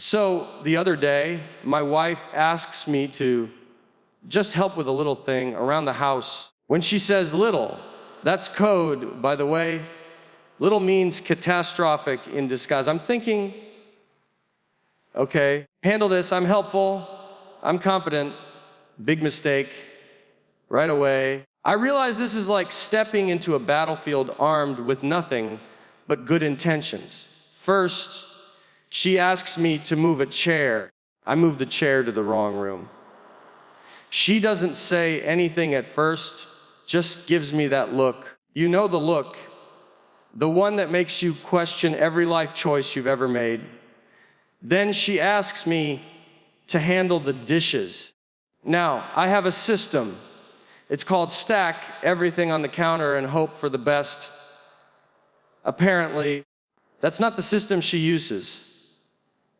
So the other day, my wife asks me to just help with a little thing around the house. When she says little, that's code, by the way. Little means catastrophic in disguise. I'm thinking, okay, handle this, I'm helpful, I'm competent, big mistake, right away. I realize this is like stepping into a battlefield armed with nothing but good intentions. First, she asks me to move a chair. I move the chair to the wrong room. She doesn't say anything at first, just gives me that look. You know the look, the one that makes you question every life choice you've ever made. Then she asks me to handle the dishes. Now, I have a system. It's called stack everything on the counter and hope for the best. Apparently, that's not the system she uses.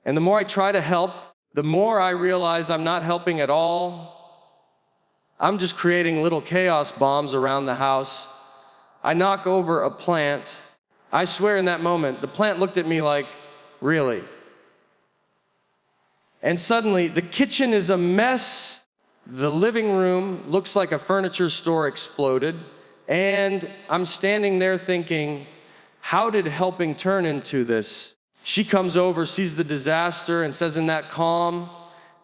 And the more I try to help, the more I realize I'm not helping at all. I'm just creating little chaos bombs around the house. I knock over a plant. I swear in that moment, the plant looked at me like, really? And suddenly, the kitchen is a mess. The living room looks like a furniture store exploded. And I'm standing there thinking, how did helping turn into this? She comes over, sees the disaster, and says in that calm,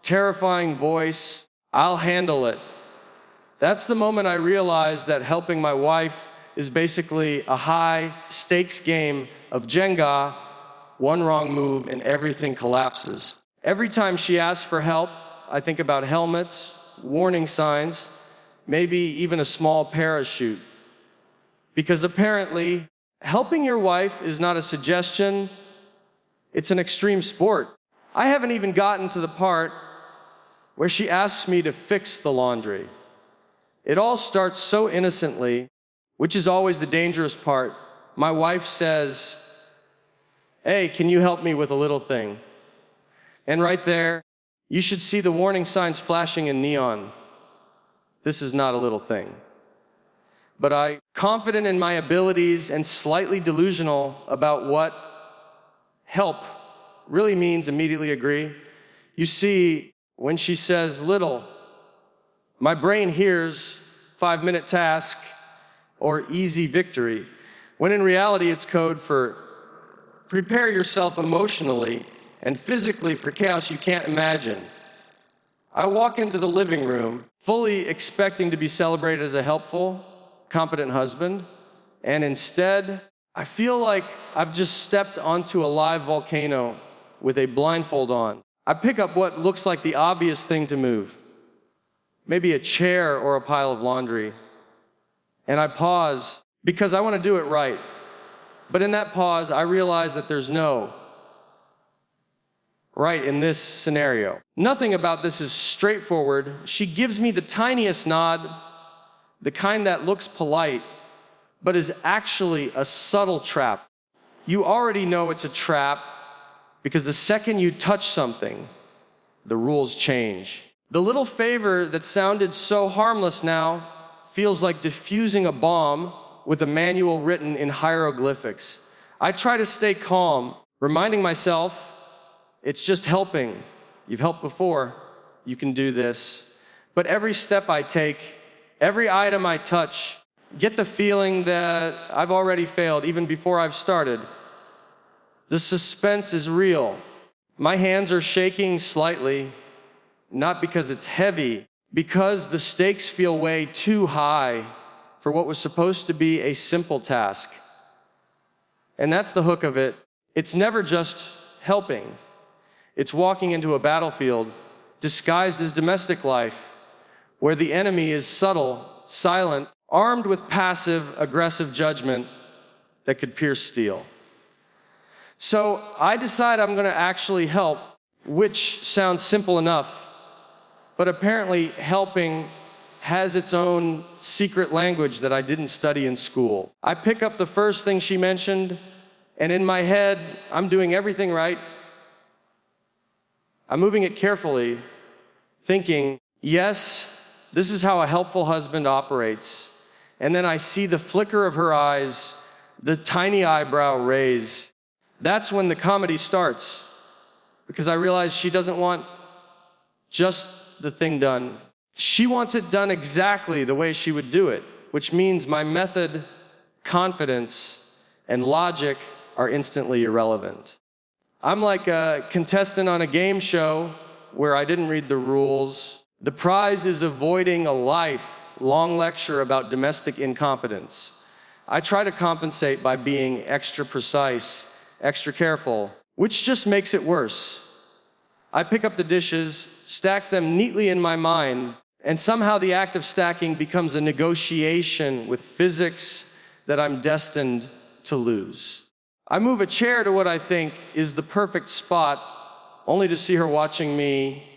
terrifying voice, I'll handle it. That's the moment I realized that helping my wife is basically a high-stakes game of Jenga. One wrong move and everything collapses. Every time she asks for help, I think about helmets, warning signs, maybe even a small parachute. Because apparently, helping your wife is not a suggestion, it's an extreme sport. I haven't even gotten to the part where she asks me to fix the laundry. It all starts so innocently, which is always the dangerous part. My wife says, hey, can you help me with a little thing? And right there, you should see the warning signs flashing in neon. This is not a little thing. But I'm confident in my abilities and slightly delusional about what help really means, immediately agree. You see, when she says little, my brain hears 5-minute task or easy victory, when in reality it's code for prepare yourself emotionally and physically for chaos you can't imagine. I walk into the living room fully expecting to be celebrated as a helpful, competent husband, and instead, I feel like I've just stepped onto a live volcano with a blindfold on. I pick up what looks like the obvious thing to move, maybe a chair or a pile of laundry, and I pause because I want to do it right. But in that pause, I realize that there's no right in this scenario. Nothing about this is straightforward. She gives me the tiniest nod, the kind that looks polite, but is actually a subtle trap. You already know it's a trap because the second you touch something, the rules change. The little favor that sounded so harmless now feels like defusing a bomb with a manual written in hieroglyphics. I try to stay calm, reminding myself, it's just helping. You've helped before, you can do this. But every step I take, every item I touch, get the feeling that I've already failed even before I've started. The suspense is real. My hands are shaking slightly, not because it's heavy, because the stakes feel way too high for what was supposed to be a simple task. And that's the hook of it. It's never just helping. It's walking into a battlefield disguised as domestic life, where the enemy is subtle, silent, armed with passive, aggressive judgment that could pierce steel. So I decide I'm going to actually help, which sounds simple enough, but apparently helping has its own secret language that I didn't study in school. I pick up the first thing she mentioned, and in my head, I'm doing everything right. I'm moving it carefully, thinking, yes, this is how a helpful husband operates. And then I see the flicker of her eyes, the tiny eyebrow raise. That's when the comedy starts. because I realize she doesn't want just the thing done. She wants it done exactly the way she would do it, which means my method, confidence, and logic are instantly irrelevant. I'm like a contestant on a game show where I didn't read the rules. The prize is avoiding a lifelong lecture about domestic incompetence. I try to compensate by being extra precise, extra careful, which just makes it worse. I pick up the dishes, stack them neatly in my mind, and somehow the act of stacking becomes a negotiation with physics that I'm destined to lose. I move a chair to what I think is the perfect spot, only to see her watching me,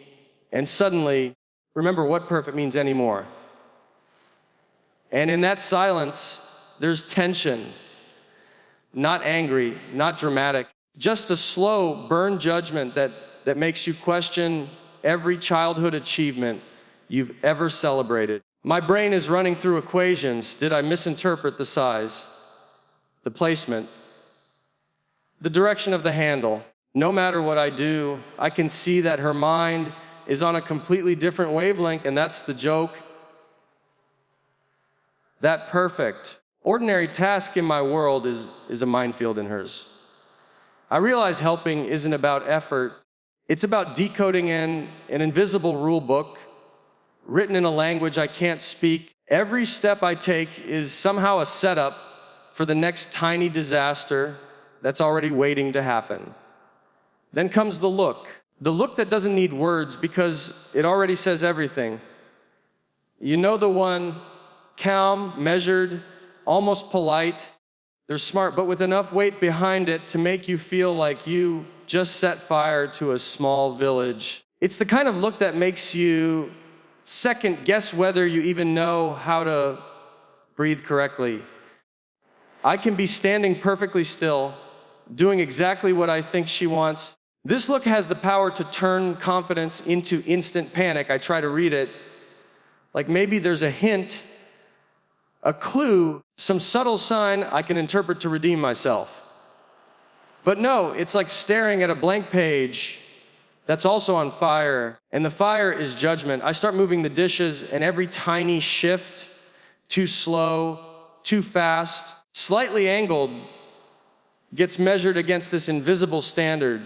and suddenly remember what perfect means anymore. And in that silence, there's tension. Not angry, not dramatic, just a slow burn judgment that makes you question every childhood achievement you've ever celebrated. My brain is running through equations. Did I misinterpret the size, the placement, the direction of the handle? No matter what I do, I can see that her mind is on a completely different wavelength, and that's the joke. That perfect, ordinary task in my world is a minefield in hers. I realize helping isn't about effort. It's about decoding an invisible rule book written in a language I can't speak. Every step I take is somehow a setup for the next tiny disaster that's already waiting to happen. Then comes the look that doesn't need words because it already says everything. You know the one, calm, measured, almost polite. They're smart, but with enough weight behind it to make you feel like you just set fire to a small village. It's the kind of look that makes you second guess whether you even know how to breathe correctly. I can be standing perfectly still, doing exactly what I think she wants. This look has the power to turn confidence into instant panic. I try to read it, like maybe there's a hint, a clue, some subtle sign I can interpret to redeem myself. But no, it's like staring at a blank page that's also on fire, and the fire is judgment. I start moving the dishes, and every tiny shift, too slow, too fast, slightly angled, gets measured against this invisible standard,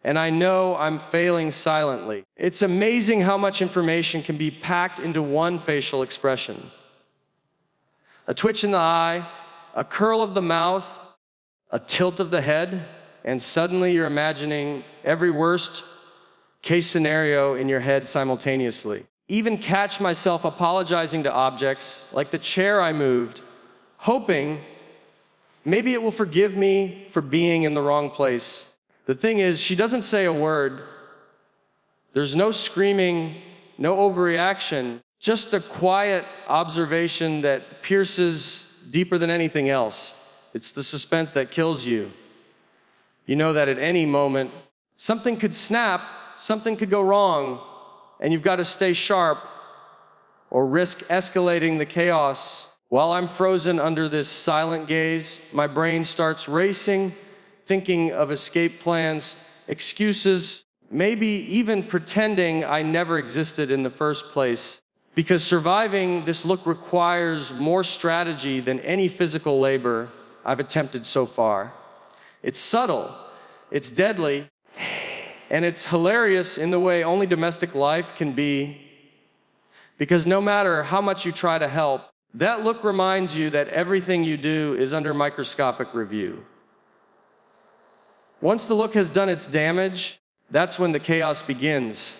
and I know I'm failing silently. It's amazing how much information can be packed into one facial expression. A twitch in the eye, a curl of the mouth, a tilt of the head, and suddenly you're imagining every worst case scenario in your head simultaneously. Even catch myself apologizing to objects, like the chair I moved, hoping maybe it will forgive me for being in the wrong place. The thing is, she doesn't say a word. There's no screaming, no overreaction, just a quiet observation that pierces deeper than anything else. It's the suspense that kills you. You know that at any moment, something could snap, something could go wrong, and you've got to stay sharp or risk escalating the chaos. While I'm frozen under this silent gaze, my brain starts racing, thinking of escape plans, excuses, maybe even pretending I never existed in the first place. Because surviving this look requires more strategy than any physical labor I've attempted so far. It's subtle, it's deadly, and it's hilarious in the way only domestic life can be. Because no matter how much you try to help, that look reminds you that everything you do is under microscopic review. Once the look has done its damage, that's when the chaos begins.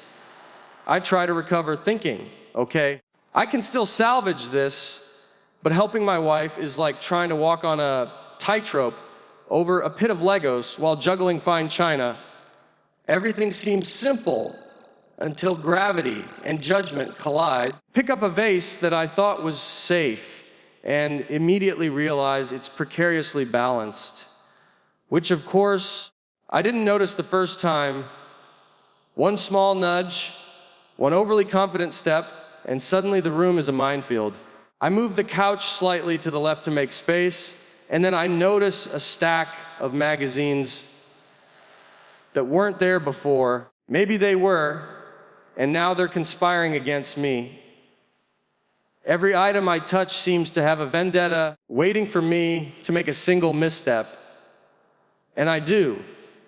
I try to recover thinking, okay, I can still salvage this, but helping my wife is like trying to walk on a tightrope over a pit of Legos while juggling fine china. Everything seems simple until gravity and judgment collide. Pick up a vase that I thought was safe and immediately realize it's precariously balanced, which of course I didn't notice the first time. One small nudge, one overly confident step, and suddenly the room is a minefield. I move the couch slightly to the left to make space, and then I notice a stack of magazines that weren't there before. Maybe they were, and now they're conspiring against me. Every item I touch seems to have a vendetta waiting for me to make a single misstep. And I do.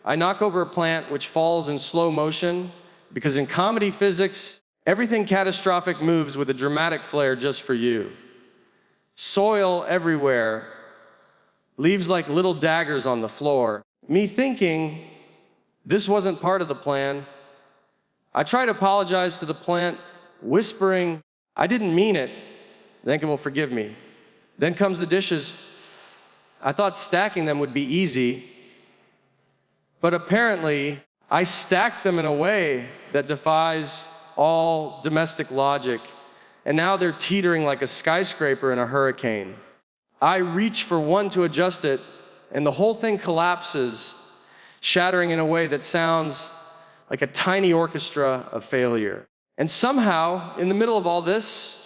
I knock over a plant which falls in slow motion, because in comedy physics, everything catastrophic moves with a dramatic flair just for you. Soil everywhere, leaves like little daggers on the floor. Me thinking, this wasn't part of the plan. I try to apologize to the plant, whispering, I didn't mean it. Think it will forgive me. Then comes the dishes. I thought stacking them would be easy, but apparently I stacked them in a way that defies all domestic logic, and now they're teetering like a skyscraper in a hurricane. I reach for one to adjust it, and the whole thing collapses, shattering in a way that sounds like a tiny orchestra of failure. And somehow, in the middle of all this,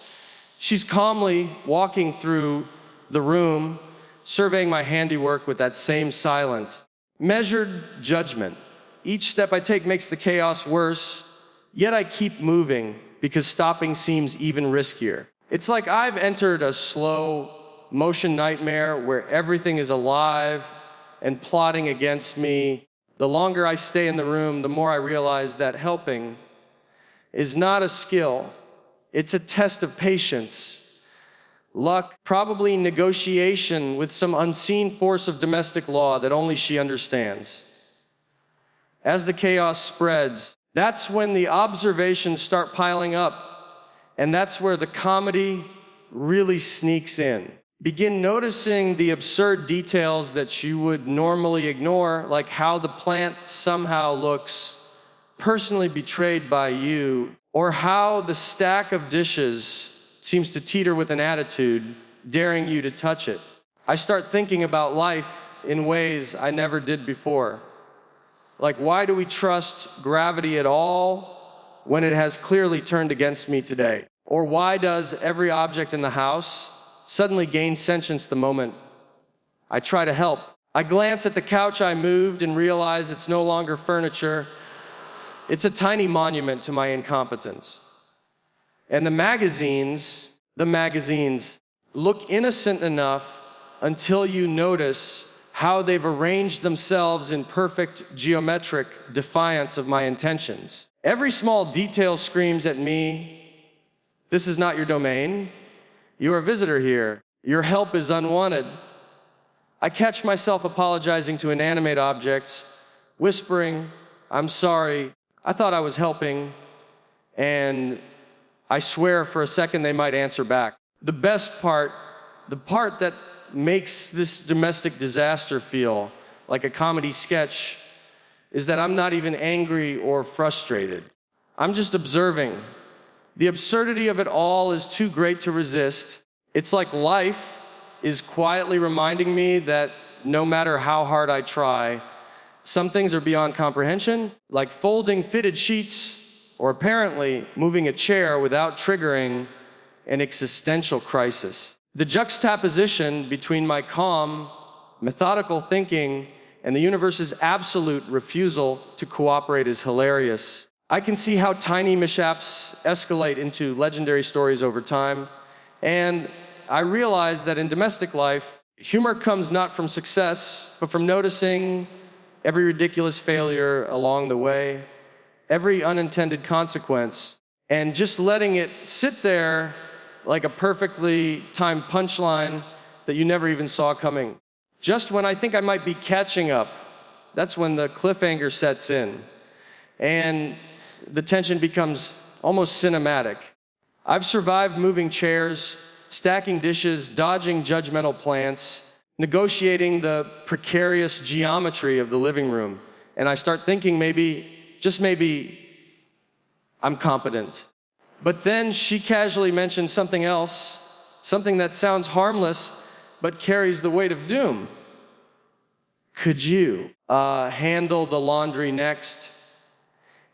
she's calmly walking through the room, surveying my handiwork with that same silent, measured judgment. Each step I take makes the chaos worse, yet I keep moving because stopping seems even riskier. It's like I've entered a slow motion nightmare where everything is alive and plotting against me. The longer I stay in the room, the more I realize that helping is not a skill. It's a test of patience, luck, probably negotiation with some unseen force of domestic law that only she understands. As the chaos spreads, that's when the observations start piling up, and that's where the comedy really sneaks in. Begin noticing the absurd details that you would normally ignore, like how the plant somehow looks personally betrayed by you, or how the stack of dishes seems to teeter with an attitude, daring you to touch it. I start thinking about life in ways I never did before. Like, why do we trust gravity at all when it has clearly turned against me today? Or why does every object in the house suddenly gain sentience the moment I try to help? I glance at the couch I moved and realize it's no longer furniture. It's a tiny monument to my incompetence. And the magazines look innocent enough until you notice how they've arranged themselves in perfect geometric defiance of my intentions. Every small detail screams at me, this is not your domain. You're a visitor here. Your help is unwanted. I catch myself apologizing to inanimate objects, whispering, I'm sorry, I thought I was helping, and I swear for a second they might answer back. The best part, the part that makes this domestic disaster feel like a comedy sketch, is that I'm not even angry or frustrated. I'm just observing. The absurdity of it all is too great to resist. It's like life is quietly reminding me that no matter how hard I try, some things are beyond comprehension, like folding fitted sheets or apparently moving a chair without triggering an existential crisis. The juxtaposition between my calm, methodical thinking and the universe's absolute refusal to cooperate is hilarious. I can see how tiny mishaps escalate into legendary stories over time, and I realize that in domestic life, humor comes not from success, but from noticing every ridiculous failure along the way, every unintended consequence, and just letting it sit there like a perfectly timed punchline that you never even saw coming. Just when I think I might be catching up, that's when the cliffhanger sets in, and the tension becomes almost cinematic. I've survived moving chairs, stacking dishes, dodging judgmental plants, negotiating the precarious geometry of the living room, and I start thinking maybe, just maybe, I'm competent. But then she casually mentions something else, something that sounds harmless, but carries the weight of doom. Could you handle the laundry next?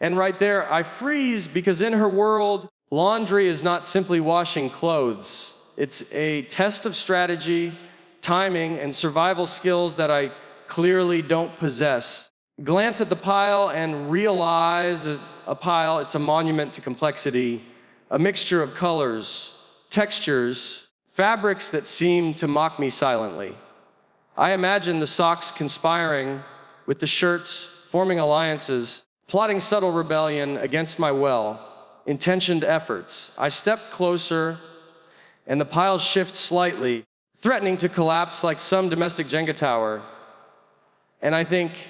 And right there, I freeze, because in her world, laundry is not simply washing clothes. It's a test of strategy, timing, and survival skills that I clearly don't possess. glance at the pile and realize a pile, it's a monument to complexity, a mixture of colors, textures, fabrics that seem to mock me silently. I imagine the socks conspiring with the shirts, forming alliances, plotting subtle rebellion against my well-intentioned efforts. I step closer, and the piles shift slightly, threatening to collapse like some domestic Jenga tower. And I think,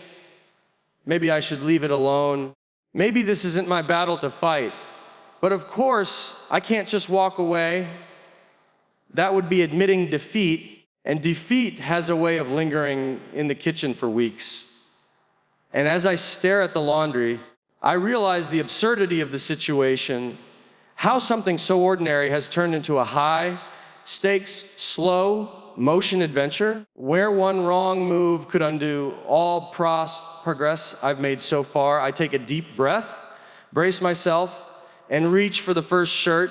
maybe I should leave it alone. Maybe this isn't my battle to fight. But of course, I can't just walk away. That would be admitting defeat, and defeat has a way of lingering in the kitchen for weeks. And as I stare at the laundry, I realize the absurdity of the situation, how something so ordinary has turned into a high-stakes, slow-motion adventure, where one wrong move could undo all progress I've made so far. I take a deep breath, brace myself, and reach for the first shirt,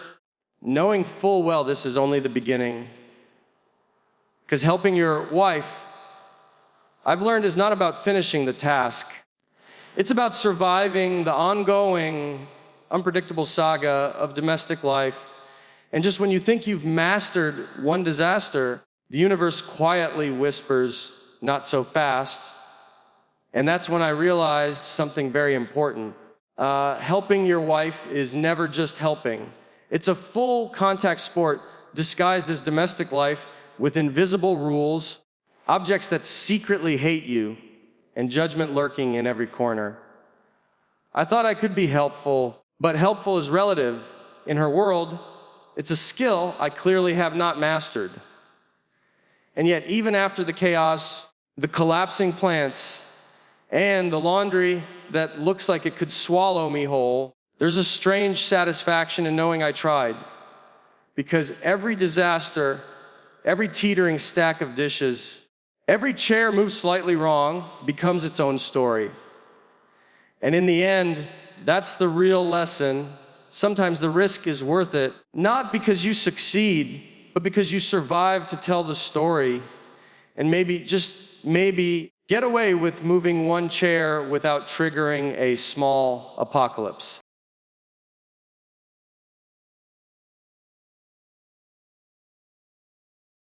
knowing full well this is only the beginning. Because helping your wife, I've learned, is not about finishing the task. It's about surviving the ongoing, unpredictable saga of domestic life. And just when you think you've mastered one disaster, the universe quietly whispers, "Not so fast." And that's when I realized something very important. Helping your wife is never just helping. It's a full contact sport disguised as domestic life with invisible rules, objects that secretly hate you, and judgment lurking in every corner. I thought I could be helpful, but helpful is relative. In her world, it's a skill I clearly have not mastered. And yet, even after the chaos, the collapsing plants, and the laundry that looks like it could swallow me whole, there's a strange satisfaction in knowing I tried. Because every disaster, every teetering stack of dishes, every chair moved slightly wrong becomes its own story. And in the end, that's the real lesson. Sometimes the risk is worth it, not because you succeed, but because you survive to tell the story. And maybe, just maybe, get away with moving one chair without triggering a small apocalypse.